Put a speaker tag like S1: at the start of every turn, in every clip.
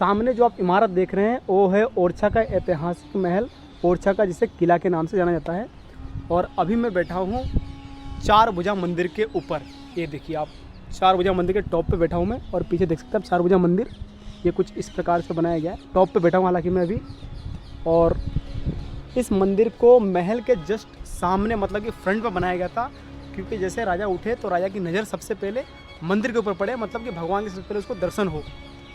S1: सामने जो आप इमारत देख रहे हैं वो है ओरछा का ऐतिहासिक महल, ओरछा का जिसे किला के नाम से जाना जाता है। और अभी मैं बैठा हूँ चार भुजा मंदिर के ऊपर। ये देखिए आप, चार भुजा मंदिर के टॉप पे बैठा हूँ मैं, और पीछे देख सकते हैं आप चार भुजा मंदिर। ये कुछ इस प्रकार से बनाया गया है। टॉप पे बैठा हूँ हालांकि मैं अभी। और इस मंदिर को महल के जस्ट सामने, मतलब कि फ्रंट पे बनाया गया था, क्योंकि जैसे राजा उठे तो राजा की नज़र सबसे पहले मंदिर के ऊपर पड़े, मतलब कि भगवान के सबसे पहले उसको दर्शन हो।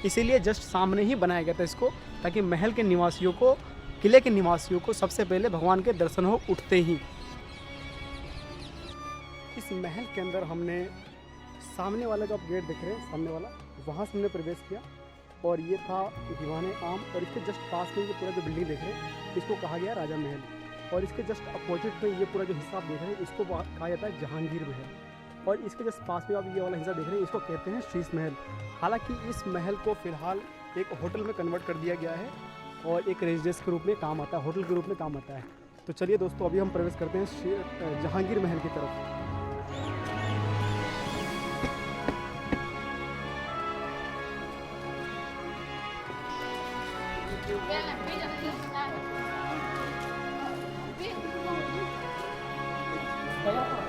S1: इसीलिए जस्ट सामने ही बनाया गया था इसको, ताकि महल के निवासियों को, किले के निवासियों को सबसे पहले भगवान के दर्शन हो उठते ही। इस महल के अंदर हमने सामने वाला जो आप गेट देख रहे हैं, सामने वाला, वहाँ से हमने प्रवेश किया। और ये था दीवाने आम, और इसके जस्ट पास में ये पूरा जो बिल्डिंग देख रहे हैं इसको कहा गया राजा महल। और इसके जस्ट अपोजिट में ये पूरा जो हिस्सा आप देख रहे हैं इसको कहा जाता है जहांगीर महल। और इसके जस्ट पास में आप ये वाला हिस्सा देख रहे हैं इसको कहते हैं शीश महल। हालांकि इस महल को फ़िलहाल एक होटल में कन्वर्ट कर दिया गया है और एक रेजिडेंस के रूप में काम आता है, होटल के रूप में काम आता है। तो चलिए दोस्तों, अभी हम प्रवेश करते हैं जहांगीर महल की तरफ।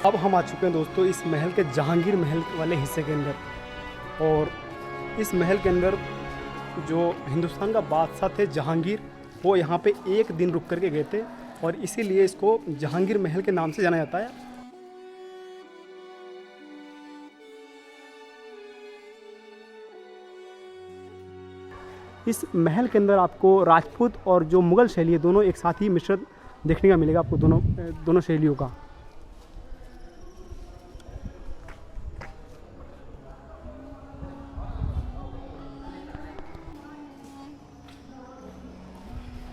S1: अब हम आ चुके हैं दोस्तों इस महल के जहांगीर महल वाले हिस्से के अंदर। और इस महल के अंदर जो हिंदुस्तान का बादशाह थे जहांगीर, वो यहाँ पे एक दिन रुक करके गए थे, और इसीलिए इसको जहांगीर महल के नाम से जाना जाता है। इस महल के अंदर आपको राजपूत और जो मुग़ल शैली है दोनों एक साथ ही मिश्रित देखने का मिलेगा आपको, दोनों शैलियों का।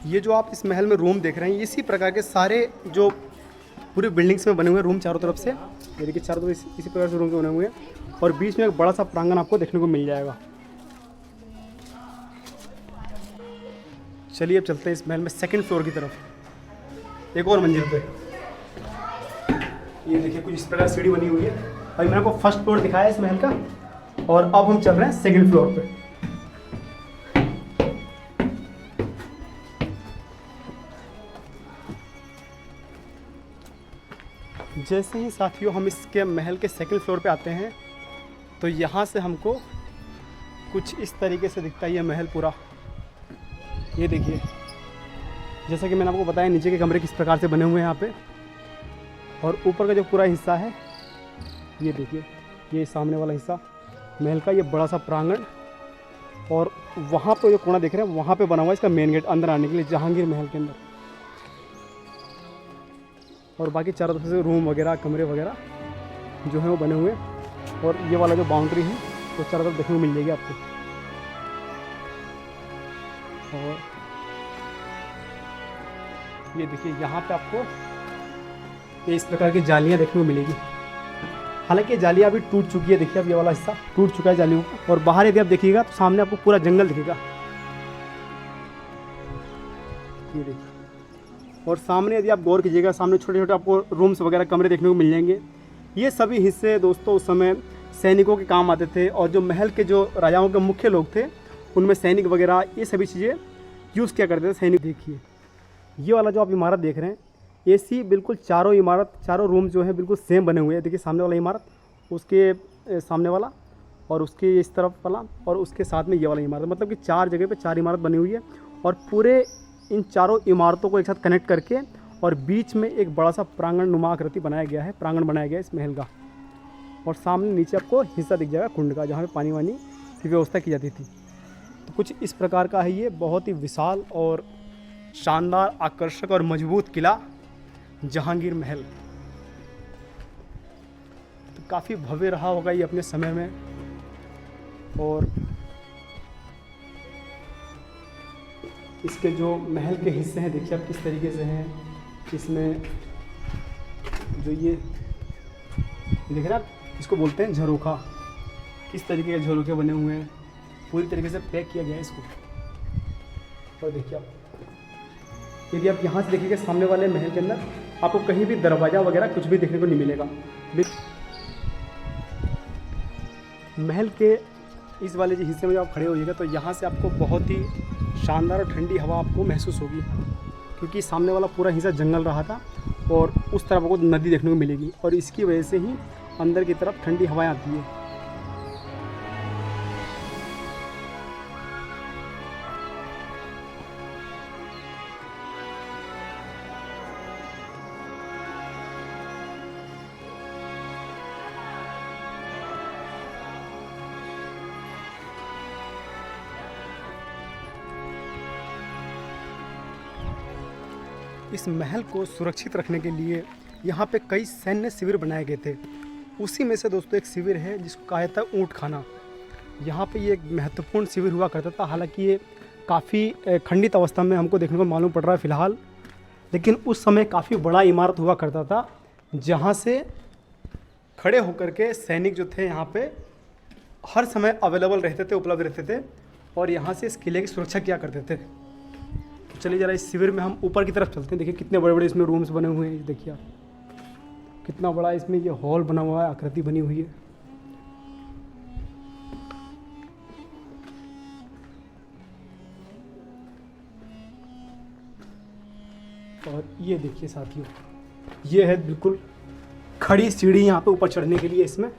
S1: ये जो आप इस महल में रूम देख रहे हैं, इसी प्रकार के सारे जो पूरे बिल्डिंग्स में बने हुए रूम चारों तरफ से, ये देखिए चारों तरफ इसी प्रकार से रूम बने हुए हैं। और बीच में एक बड़ा सा प्रांगण आपको देखने को मिल जाएगा। चलिए अब चलते हैं इस महल में सेकंड फ्लोर की तरफ, एक और मंजिल पे। ये देखिए कुछ इस प्रकार सीढ़ी बनी हुई है। अभी मैंने आपको फर्स्ट फ्लोर दिखाया इस महल का, और अब हम चल रहे हैं सेकंड फ्लोर पे। जैसे ही साथियों हम इसके महल के सेकंड फ्लोर पे आते हैं तो यहाँ से हमको कुछ इस तरीके से दिखता है ये महल पूरा। ये देखिए, जैसा कि मैंने आपको बताया नीचे के कमरे किस प्रकार से बने हुए हैं यहाँ पे, और ऊपर का जो पूरा हिस्सा है ये देखिए, ये सामने वाला हिस्सा महल का, ये बड़ा सा प्रांगण। और वहाँ पे जो कोना देख रहे हैं वहाँ पे बना हुआ है इसका मेन गेट अंदर आने के लिए जहांगीर महल के अंदर। और बाकी चारों तरफ से रूम वगैरह, कमरे वगैरह जो हैं वो बने हुए हैं। और ये वाला जो बाउंड्री है वो चारों तरफ देखने को मिल जाएगी आपको। और ये देखिए यहाँ पे आपको ये इस प्रकार की जालियाँ देखने को मिलेगी। हालांकि ये जालियाँ अभी टूट चुकी है, देखिए अब ये वाला हिस्सा टूट चुका है जालियों का। और बाहर यदि आप देखिएगा तो सामने आपको पूरा जंगल दिखेगा, ये देखिए। और सामने यदि आप गौर कीजिएगा, सामने छोटे छोटे आपको रूम्स वगैरह, कमरे देखने को मिल जाएंगे। ये सभी हिस्से दोस्तों उस समय सैनिकों के काम आते थे, और जो महल के जो राजाओं के मुख्य लोग थे उनमें सैनिक वगैरह ये सभी चीज़ें यूज़ किया करते थे सैनिक। देखिए ये वाला जो आप इमारत देख रहे हैं, ऐसी बिल्कुल चारों इमारत, चारों रूम जो है बिल्कुल सेम बने हुए हैं। देखिए सामने वाला इमारत, उसके सामने वाला, और उसके इस तरफ वाला, और उसके साथ में ये वाला इमारत, मतलब कि चार जगह पे चार इमारत बनी हुई है। और पूरे इन चारों इमारतों को एक साथ कनेक्ट करके और बीच में एक बड़ा सा प्रांगण नुमा आकृति बनाया गया है, प्रांगण बनाया गया है इस महल का। और सामने नीचे आपको हिस्सा दिख जाएगा कुंड का, जहाँ पे पानी वानी की व्यवस्था की जाती थी। तो कुछ इस प्रकार का है ये बहुत ही विशाल और शानदार, आकर्षक और मजबूत किला जहांगीर महल। तो काफ़ी भव्य रहा होगा ये अपने समय में। और इसके जो महल के हिस्से हैं देखिए आप किस तरीके से हैं। इसमें जो ये देख रहे हैं आप, इसको बोलते हैं झरोखा। किस तरीके के झरोखे बने हुए हैं, पूरी तरीके से पैक किया गया है इसको। और देखिए आप, यदि आप यहाँ से देखिएगा सामने वाले महल के अंदर आपको कहीं भी दरवाज़ा वगैरह कुछ भी देखने को नहीं मिलेगा। महल के इस वाले जो हिस्से में जब आप खड़े होइएगा तो यहाँ से आपको बहुत ही शानदार और ठंडी हवा आपको महसूस होगी, क्योंकि सामने वाला पूरा हिस्सा जंगल रहा था और उस तरफ आपको नदी देखने को मिलेगी और इसकी वजह से ही अंदर की तरफ ठंडी हवाएं आती है। इस महल को सुरक्षित रखने के लिए यहाँ पे कई सैन्य शिविर बनाए गए थे। उसी में से दोस्तों एक शिविर है जिसको कहा जाता है ऊँट खाना। यहाँ पे ये एक महत्वपूर्ण शिविर हुआ करता था। हालांकि ये काफ़ी खंडित अवस्था में हमको देखने को मालूम पड़ रहा है फ़िलहाल, लेकिन उस समय काफ़ी बड़ा इमारत हुआ करता था जहाँ से खड़े होकर के सैनिक जो थे यहाँ पे हर समय अवेलेबल रहते थे, उपलब्ध रहते थे और यहाँ से इस किले की सुरक्षा किया करते थे। तो चलिए ज़रा इस शिविर में हम ऊपर की तरफ चलते हैं। देखिए कितने बड़े बड़े इसमें रूम्स बने हुए हैं। देखिए आप कितना बड़ा इसमें ये हॉल बना हुआ है, आकृति बनी हुई है। और ये देखिए साथियों, ये है बिल्कुल खड़ी सीढ़ी यहाँ पे ऊपर चढ़ने के लिए। इसमें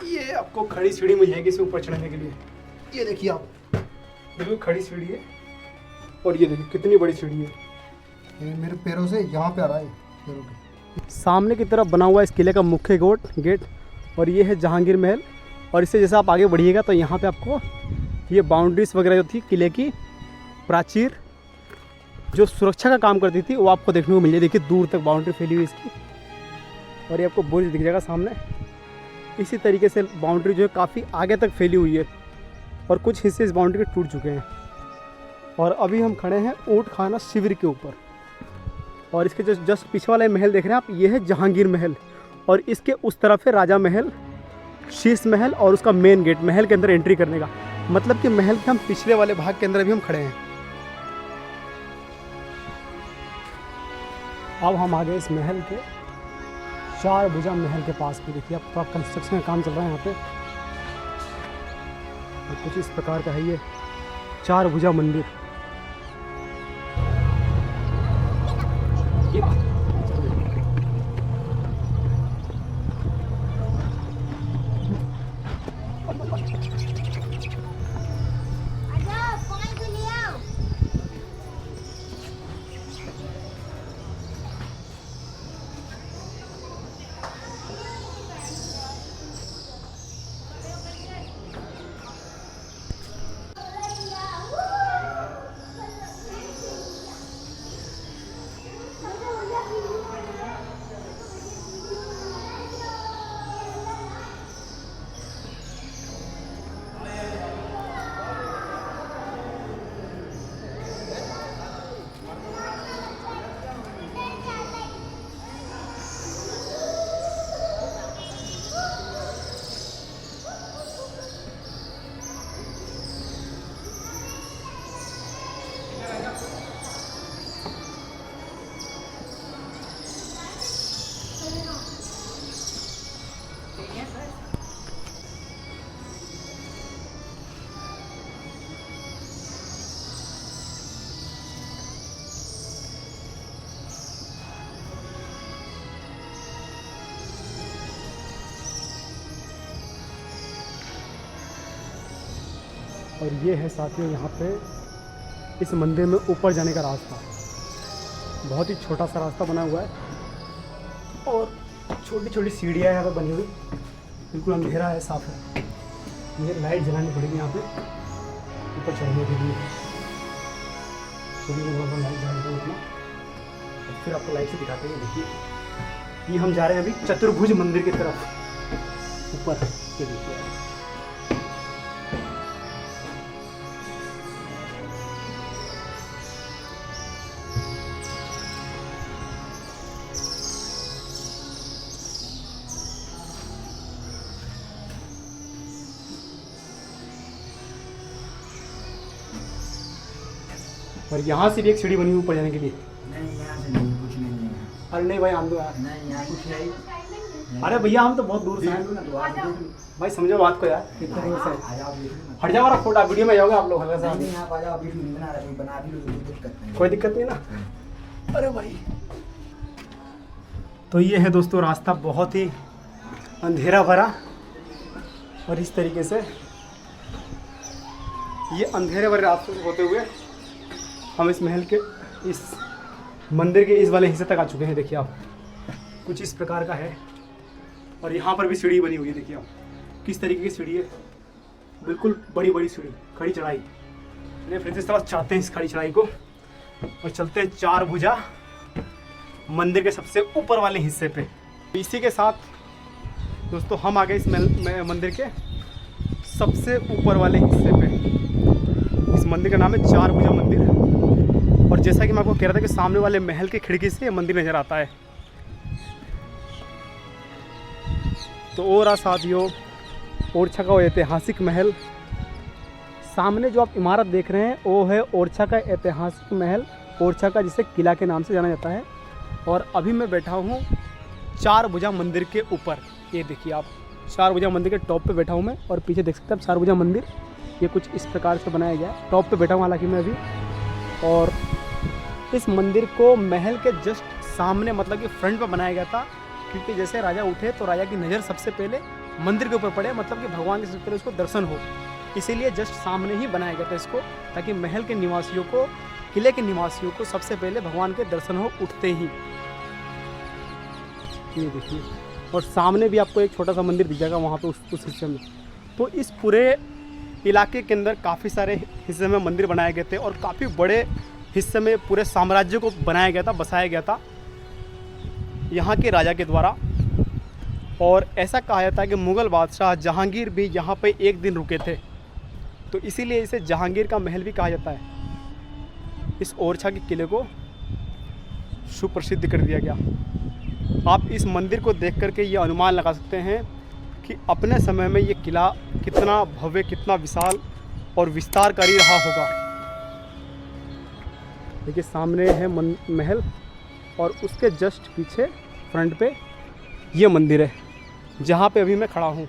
S1: ये आपको खड़ी सीढ़ी मिल जाएगी इसमें ऊपर चढ़ने के लिए। ये देखिए आप, बिल्कुल खड़ी सीढ़ी है और ये देखिए कितनी बड़ी सीढ़ी है।
S2: ये मेरे पैरों से यहाँ पे आ रहा है, पैरों के
S1: सामने की तरफ बना हुआ इस किले का मुख्य गेट और ये है जहांगीर महल। और इससे जैसे आप आगे बढ़िएगा तो यहाँ पे आपको ये बाउंड्रीज वगैरह जो थी किले की, प्राचीर जो सुरक्षा का काम करती थी, वो आपको देखने को मिल जाए। देखिए दूर तक बाउंड्री फैली हुई इसकी और ये आपको बुर्ज दिख जाएगा सामने। इसी तरीके से बाउंड्री जो है काफ़ी आगे तक फैली हुई है और कुछ हिस्से इस बाउंड्री के टूट चुके हैं। और अभी हम खड़े हैं ऊँट खाना शिविर के ऊपर और इसके जो जस्ट पीछे वाला महल देख रहे हैं आप, ये है जहांगीर महल और इसके उस तरफ है राजा महल, शीश महल और उसका मेन गेट महल के अंदर एंट्री करने का। मतलब कि महल के हम पिछले वाले भाग के अंदर अभी हम खड़े हैं। अब हम आ गए इस महल के 4 भुजा महल के पास भी। देखिए अब थोड़ा कंस्ट्रक्शन का काम चल रहा है यहाँ पे और कुछ इस प्रकार का है ये 4 भुजा मंदिर। और ये है साथियों यहाँ पे इस मंदिर में ऊपर जाने का रास्ता। बहुत ही छोटा सा रास्ता बना हुआ है और छोटी छोटी सीढ़ियाँ यहाँ पे बनी हुई। बिल्कुल अंधेरा है, साफ है। ये लाइट जलानी पड़ेगी यहाँ पे ऊपर चढ़ने के लिए। लाइट जलाने उतना और फिर आपको लाइट से दिखाते हैं। देखिए ये हम जा रहे हैं अभी चतुर्भुज मंदिर की तरफ ऊपर। ये देखिए और यहाँ से भी एक सीढ़ी बनी हुई ऊपर जाने के लिए।
S2: नहीं, यहाँ से नहीं, कुछ नहीं है।
S1: अरे नहीं भाई, हम दो यार।
S2: नहीं, यहाँ कुछ नहीं।
S1: अरे भैया हम तो बहुत दूर से हैं। भाई समझो बात को यार, कितने दूर से हट जाओ, हमारा फोटो वीडियो में जाओगे आप लोग हल्का सा। कोई दिक्कत नहीं ना। अरे भाई तो ये है दोस्तों रास्ता, बहुत ही अंधेरा भरा, और इस तरीके से ये अंधेरे भरे रास्ते से होते हुए हम इस महल के, इस मंदिर के इस वाले हिस्से तक आ चुके हैं। देखिए आप, कुछ इस प्रकार का है, और यहाँ पर भी सीढ़ी बनी हुई है। देखिए आप किस तरीके की सीढ़ी है, बिल्कुल बड़ी बड़ी सीढ़ी, खड़ी चढ़ाई। फिर इस तरह चढ़ते हैं इस खड़ी चढ़ाई को और चलते हैं 4 भुजा मंदिर के सबसे ऊपर वाले हिस्से पे। इसी के साथ दोस्तों हम आ गए इस मंदिर के सबसे ऊपर वाले हिस्से पे। इस मंदिर का नाम है 4 भुजा मंदिर, और जैसा कि मैं आपको कह रहा था कि सामने वाले महल की खिड़की से ये मंदिर नज़र आता है। तो और साथियों, ओरछा का वो ऐतिहासिक महल, सामने जो आप इमारत देख रहे हैं वो है ओरछा का ऐतिहासिक महल, ओरछा का जिसे किला के नाम से जाना जाता है। और अभी मैं बैठा हूँ 4 भुजा मंदिर के ऊपर। ये देखिए आप, 4 भुजा मंदिर के टॉप पे बैठा हूँ मैं, और पीछे देख सकते हैं आप 4 भुजा मंदिर, ये कुछ इस प्रकार से बनाया गया है। टॉप पे बैठा हूँ हालांकि मैं अभी, और इस मंदिर को महल के जस्ट सामने, मतलब कि फ्रंट पे बनाया गया था, क्योंकि जैसे राजा उठे तो राजा की नज़र सबसे पहले मंदिर के ऊपर पड़े, मतलब कि भगवान के सबसे पहले उसको दर्शन हो, इसीलिए जस्ट सामने ही बनाया गया था इसको, ताकि महल के निवासियों को, किले के निवासियों को सबसे पहले भगवान के दर्शन हो उठते ही। ये देखिए, और सामने भी आपको एक छोटा सा मंदिर दिख जाएगा वहाँ पे उस हिस्से में। तो इस पूरे इलाके के अंदर काफ़ी सारे हिस्से में मंदिर बनाए गए थे, और काफ़ी बड़े हिस्से में पूरे साम्राज्य को बनाया गया था, बसाया गया था यहाँ के राजा के द्वारा। और ऐसा कहा जाता है कि मुग़ल बादशाह जहांगीर भी यहाँ पे एक दिन रुके थे, तो इसीलिए इसे जहांगीर का महल भी कहा जाता है। इस ओरछा के किले को सुप्रसिद्ध कर दिया गया। आप इस मंदिर को देख करके ये अनुमान लगा सकते हैं कि अपने समय में ये किला कितना भव्य, कितना विशाल और विस्तारकारी रहा होगा। देखिए सामने है महल, और उसके जस्ट पीछे फ्रंट पे ये मंदिर है जहाँ पे अभी मैं खड़ा हूँ।